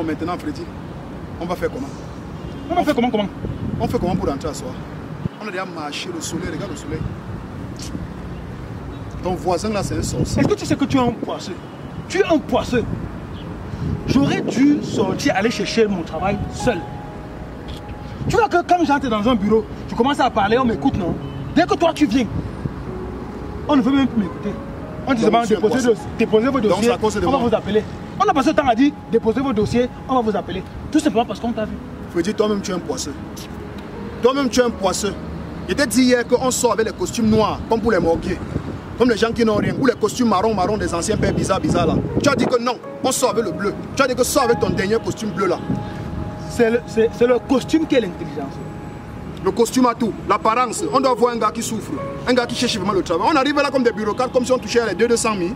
maintenant, Freddy, on va faire comment? On va faire comment? On fait comment pour rentrer à soir? On a déjà marché le soleil, regarde le soleil. Ton voisin là, c'est un sorcier. Est-ce que tu sais que tu es un poisseux? Tu es un poisseux. J'aurais dû sortir, aller chercher mon travail seul. Tu vois que quand j'entre dans un bureau, je commence à parler, on m'écoute, non? Dès que toi tu viens, on ne veut même plus m'écouter. On dit seulement déposez vos dossiers, on va vous appeler. On a passé le temps à dire déposez vos dossiers, on va vous appeler. Tout simplement parce qu'on t'a vu. Faut dire toi-même tu es un poisseux. Toi-même tu es un poisseux. Je t'ai dit hier qu'on sort avec les costumes noirs, comme pour les morguiers. Comme les gens qui n'ont rien, ou les costumes marron des anciens pères bizarres là. Tu as dit que non, on sort avec le bleu. Tu as dit que sort avec ton dernier costume bleu là. C'est le costume qui est l'intelligence. Le costume a tout, l'apparence. On doit voir un gars qui souffre, un gars qui cherche vraiment le travail. On arrive là comme des bureaucrates, comme si on touchait les 200 000.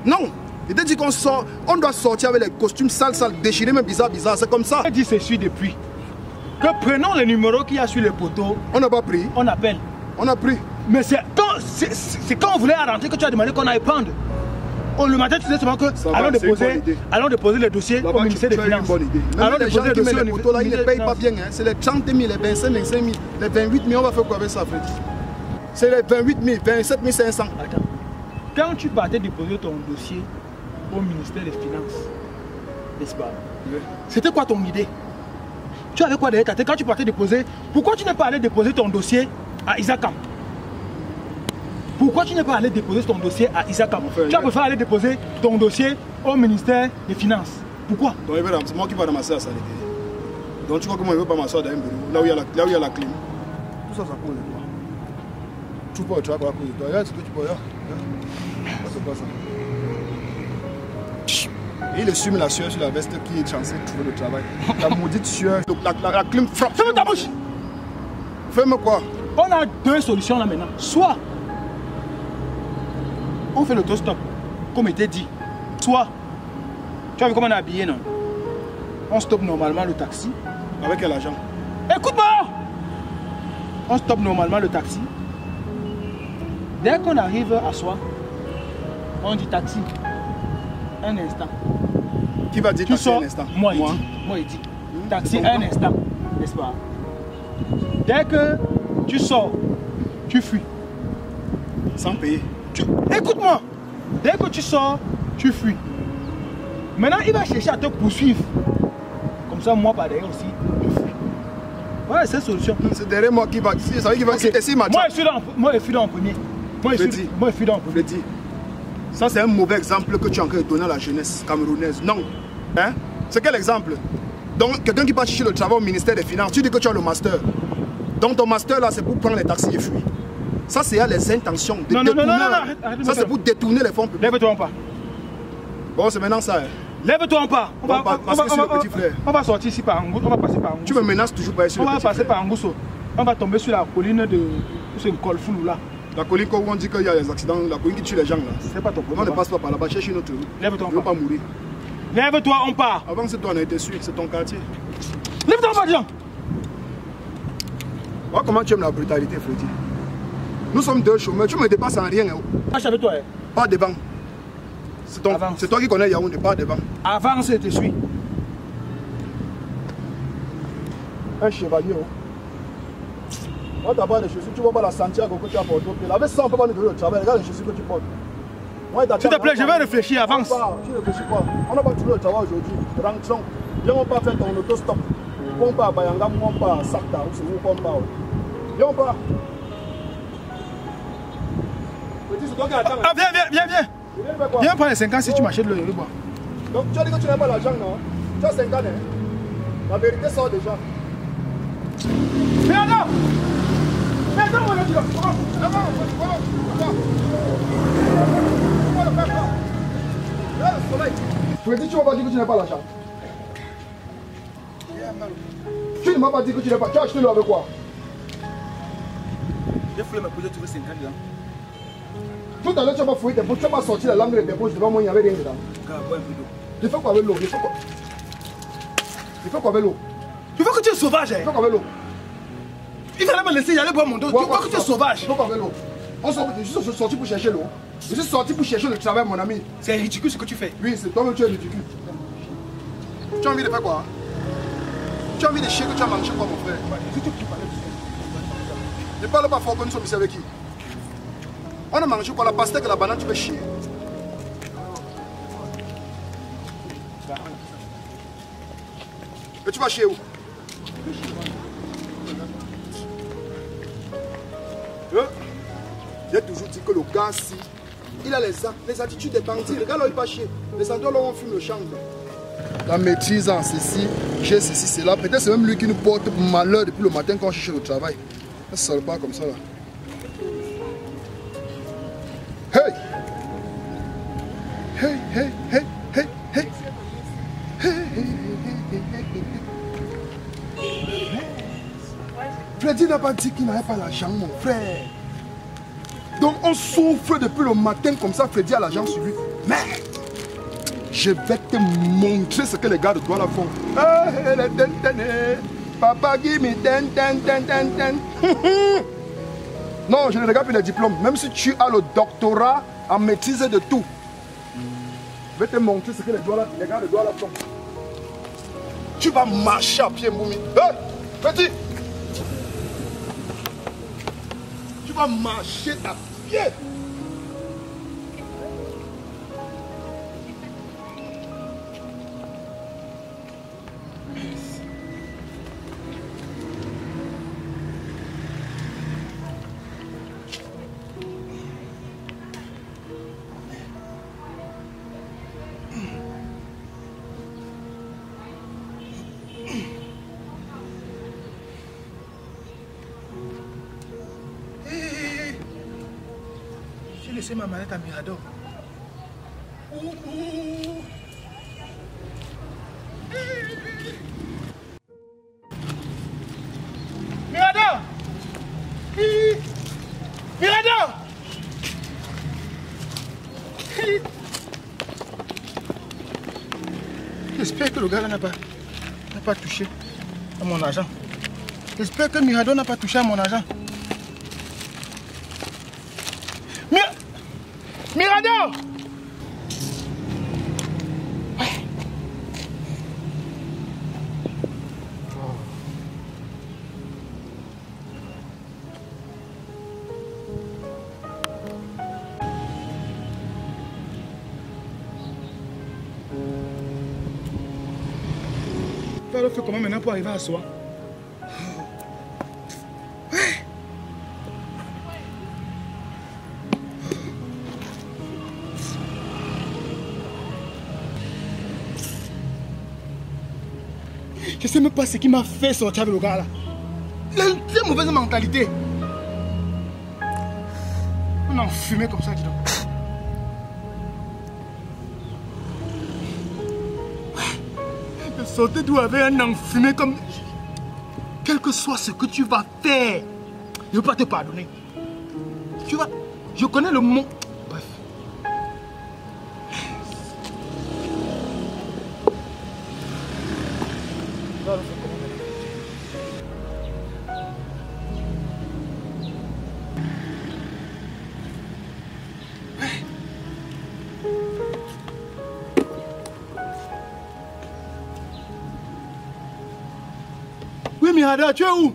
Non, il t'a dit qu'on sort, on doit sortir avec les costumes sales, déchirés, mais bizarres. C'est comme ça. Il a dit ceci depuis. Que prenons les numéros qu'il y a sur les poteaux. On n'a pas pris. On appelle. On a pris. Mais c'est quand on voulait rentrer que tu as demandé qu'on aille prendre. Le matin, tu disais seulement que allons déposer les dossiers au ministère des Finances. Alors les gens qui mettent les poteaux là, ils ne payent pas bien. Hein. C'est les 30 000, les 25 000, les 28 000, on va faire quoi avec ça, Fred? C'est les 28 000, 27 500. Attends. Quand tu partais déposer ton dossier au ministère des Finances, n'est-ce pas? Oui. C'était quoi ton idée? Tu avais quoi derrière ta tête quand tu partais déposer? Pourquoi tu n'es pas allé déposer ton dossier à Isakam? Pourquoi tu n'es pas allé déposer ton dossier à Isakam? Tu as préféré aller déposer ton dossier au ministère des Finances. Pourquoi? Donc c'est moi qui vais ramasser la salle. Donc tu vois comment il ne veut pas m'asseoir dans un bureau, là où il y a la clim. Tout ça, ça cause de toi. Tu peux, tu vas pas à cause de toi. Regarde ce que tu peux, regarde. C'est pas ça. Et il assume la sueur sur la veste qui est censée trouver le travail. La maudite sueur, la clim frappe. Ferme ta bouche! Ferme quoi? On a deux solutions là maintenant. Soit on fait l'autostop, comme il était dit. Soit, tu as vu comment on est habillé, non? On stoppe normalement le taxi. Avec quel argent? Écoute-moi! On stoppe normalement le taxi. Dès qu'on arrive à soi, on dit taxi. Un instant. Qui va dire tu taxi sors, un instant? Moi, il dit. Taxi un instant. N'est-ce pas? Dès que tu sors, tu fuis. Sans payer. Écoute-moi. Dès que tu sors, tu fuis. Maintenant, il va chercher à te poursuivre. Comme ça, moi, par derrière aussi, je fuis. Ouais, c'est la solution. C'est derrière moi qui va. C'est ça qui va. Okay. Moi, je suis dans en premier. Moi, je suis dans en premier. Ça, c'est un mauvais exemple que tu es en train de donner à la jeunesse camerounaise. Non. Hein? C'est quel exemple? Donc, quelqu'un qui va chercher le travail au ministère des Finances, tu dis que tu as le master. Donc, ton master, là, c'est pour prendre les taxis et fuir. Ça, c'est les intentions de détourner. Non, arrête, ça, c'est pour détourner les fonds publics. Lève-toi en pas. Bon, c'est maintenant ça. Hein. Lève-toi en pas. On va sortir ici par Angousso. On va passer par Angousso. Tu me menaces toujours par ici. On va passer par Angousso. On va tomber sur la colline de ce col flou là. La colline où on dit qu'il y a des accidents, la colline qui tue les gens là. C'est pas ton problème. On ne passe pas par là-bas, cherche une autre route. Lève-toi en pas. Ne veux pas mourir. Lève-toi, on part. Avant c'est toi, on a été sûr, c'est ton quartier. Lève-toi en pas, Jean. Vois comment tu aimes la brutalité, Freddy. Nous sommes deux chômeurs, tu me dépasses en rien. Marche avec toi. Pas devant. C'est toi qui connais Yaoundé, pas devant. Avance et te suis. Un chevalier. Quand tu as pas de chaussures, tu vois pas la Santiago que tu as portée. Avec ça, on ne peut pas nous donner le travail. Regarde les chaussures que tu portes. S'il te plaît, je vais réfléchir, avance. Tu ne réfléchis pas. On n'a pas trouvé le travail aujourd'hui. Rentrons. Viens, on part faire ton autostop. On part à Bayanga, on part à Sakta, ou c'est où on part. Viens, on part. Ah, viens. Viens prendre les 50 si tu m'achètes le bois. Donc tu as dit que tu n'as pas l'argent, non? Tu as 50 ans. La vérité sort déjà. Mais attends! Mais attends, mon Dieu! Freddy, tu ne m'as pas dit que tu n'as pas l'argent. Tu ne m'as pas dit que tu n'as pas. Tu as acheté l'eau avec quoi? J'ai foulé ma poche, j'ai trouvé 50 là. Tout à l'heure, tu n'as pas fouillé tes poches, tu n'as pas sorti la langue de tes poches devant moi, il n'y avait rien dedans. Tu fais quoi avec l'eau? Tu fais quoi avec l'eau? Tu vois que tu es sauvage, hein? Tu fais quoi avec l'eau? Il fallait me laisser y aller boire mon dos. Tu vois que tu es sauvage? Tu fais quoi avec l'eau? Je suis sorti pour chercher l'eau. Je suis sorti pour chercher le travail, mon ami. C'est ridicule ce que tu fais. Oui, c'est toi-même tu es ridicule. Tu as envie de faire quoi? Tu as envie de chier que tu as mangé quoi, mon frère? Ne parle pas fort que nous sommes ici avec qui? On a mangé quoi? La pastèque et la banane, tu peux chier. Et tu vas chier où? J'ai toujours dit que le gars-ci, il a les attitudes des bandits. Regarde là, il va chier. Les endroits là où on fume le chanvre. La maîtrise en ceci, j'ai ceci, cela. Peut-être c'est même lui qui nous porte malheur depuis le matin quand on cherche le travail. Ça ne sort pas comme ça là. Hey! Hey, hey, hey, hey, hey! Hey, hey, hey, hey. Freddy n'a pas dit qu'il n'avait pas l'argent, mon frère. Donc on souffre depuis le matin comme ça, Freddy a l'argent sur lui. Mais je vais te montrer ce que les gars de Douala font. Papa, give me ten. Non, je ne regarde plus les diplômes. Même si tu as le doctorat en maîtrise de tout. Je vais te montrer ce que les gars de Douala font. Tu vas marcher à pied, Moumi. Hey, Freddy! Tu vas marcher à pied. J'ai laissé ma mallette à Mirador. Mirador! Mirador! J'espère que le gars là n'a pas touché à mon argent. J'espère que Mirador n'a pas touché à mon argent. Mirador! Ouais. Faire le feu comment maintenant pour arriver à soi? Je sais même pas ce qui m'a fait sortir avec le gars là. Il a une très mauvaise mentalité. On a fumé comme ça, dis donc. Je sortais d'où avec un enfumé comme... Quel que soit ce que tu vas faire, je ne vais pas te pardonner. Tu vois, je connais le mot. Bref. Oui, Mirador, tu es où?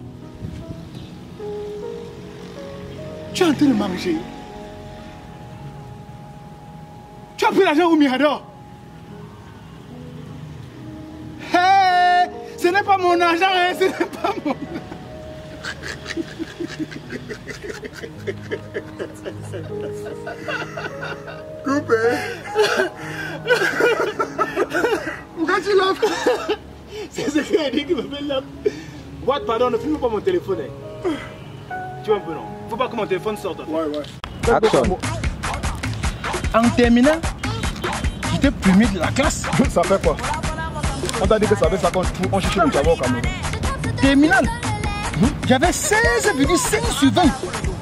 Tu es en train de manger. Tu as pris l'argent où, Mirador? Hey, ce n'est pas mon argent, hein, ce n'est pas mon... Coupé. Pourquoi tu l'as? C'est ce qu'il a dit qu'il me fait là. What, pardon, ne filme pas mon téléphone. Hein. Tu vois un peu, non? Faut pas que mon téléphone sorte. Ouais. Action. En terminale, j'étais premier de la classe. Ça fait quoi? On t'a dit que ça fait ça quand on cherche le travail au Cameroun. Terminale, j'avais 16,5 sur 20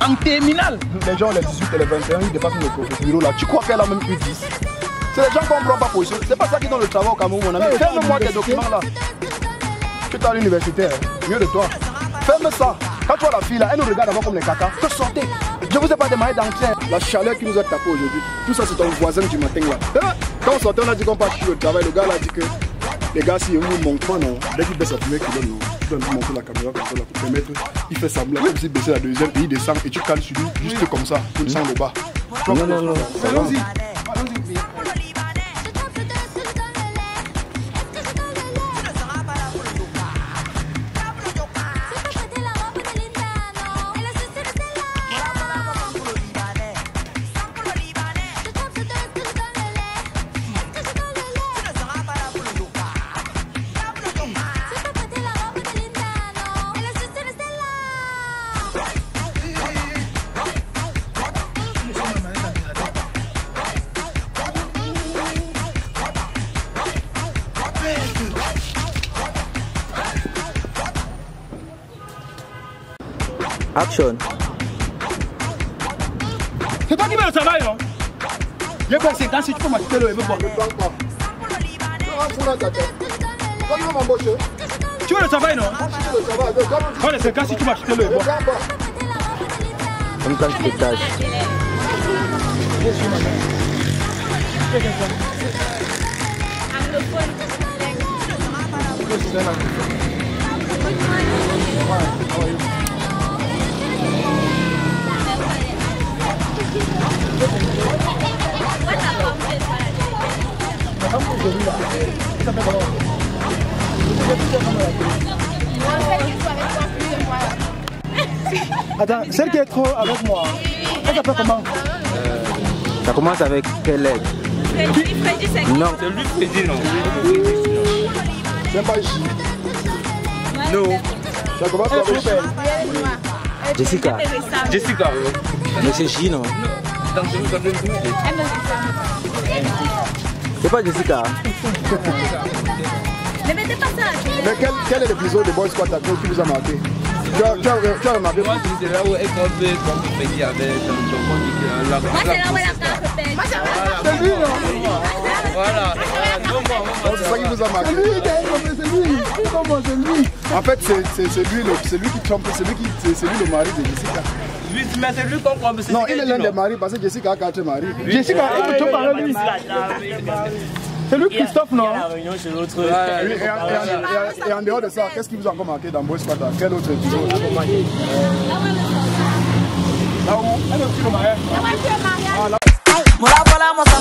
en terminale. Les gens, les 18 et les 21, ils dépassent le professeur là. Tu crois qu'elle a même eu 10? C'est les gens qui ne comprennent pas position. C'est pas ça qui donne le travail au Cameroun, mon ami. Ferme-moi tes documents là. Tu es à l'université, hein. Mieux de toi. Ferme ça. Quand tu vois la fille là, elle nous regarde d'abord comme les caca. Que sortez. Je vous ai pas demandé d'entrer. La chaleur qui nous a tapé aujourd'hui, tout ça c'est ton voisin du matin là. Quand on sortait, on a dit qu'on part sur le travail. Le gars là a dit que Les gars, si on ne montre pas, non, dès qu'il baisse la première qu'il donne, non, tu dois lui montrer la caméra comme ça, là, pour permettre, il fait semblant, comme s'il baissait la deuxième, et il descend, et tu cales sur lui, juste comme ça, pour descendre le bas. Non. Allons-y. Action. C'est toi qui vas au travail, non? J'ai fait 5 ans, si tu peux m'acheter le bon. Tu veux le travail, non? Quand les 5 ans, si tu m'acheter le bon. Comme quand je te tâche. Attends, celle qui est trop avec moi, elle s'appelle comment? Ça commence avec quelle lettre? Non. C'est lui Freddy, non? C'est pas ici. Non. Ça commence avec Jessica. Jessica. Mais c'est J, non? C'est pas Jessica. Ne mettez pas ça. Mais quel est l'épisode de Boy Squad qui vous a marqué? Tu as remarqué? Moi, c'est là où elle tombait comme Freddy avec la. Moi, c'est là où elle a fait. C'est lui, non? Voilà. C'est ça qui vous a marqué? C'est lui. Comment c'est lui? En fait, c'est lui qui trompe, c'est lui le mari de Jessica. Oui, mais c'est lui qu'on croit. Non, il est l'un des maris parce que Jessica a 4 maris. Jessica, tu parles avec lui. C'est lui Christophe, non? Et en dehors de ça, qu'est-ce qui vous a encore marqué dans Boy Squad? Quel autre épisode? Là où? Elle est aussi le mariage. Mola, mola, mola,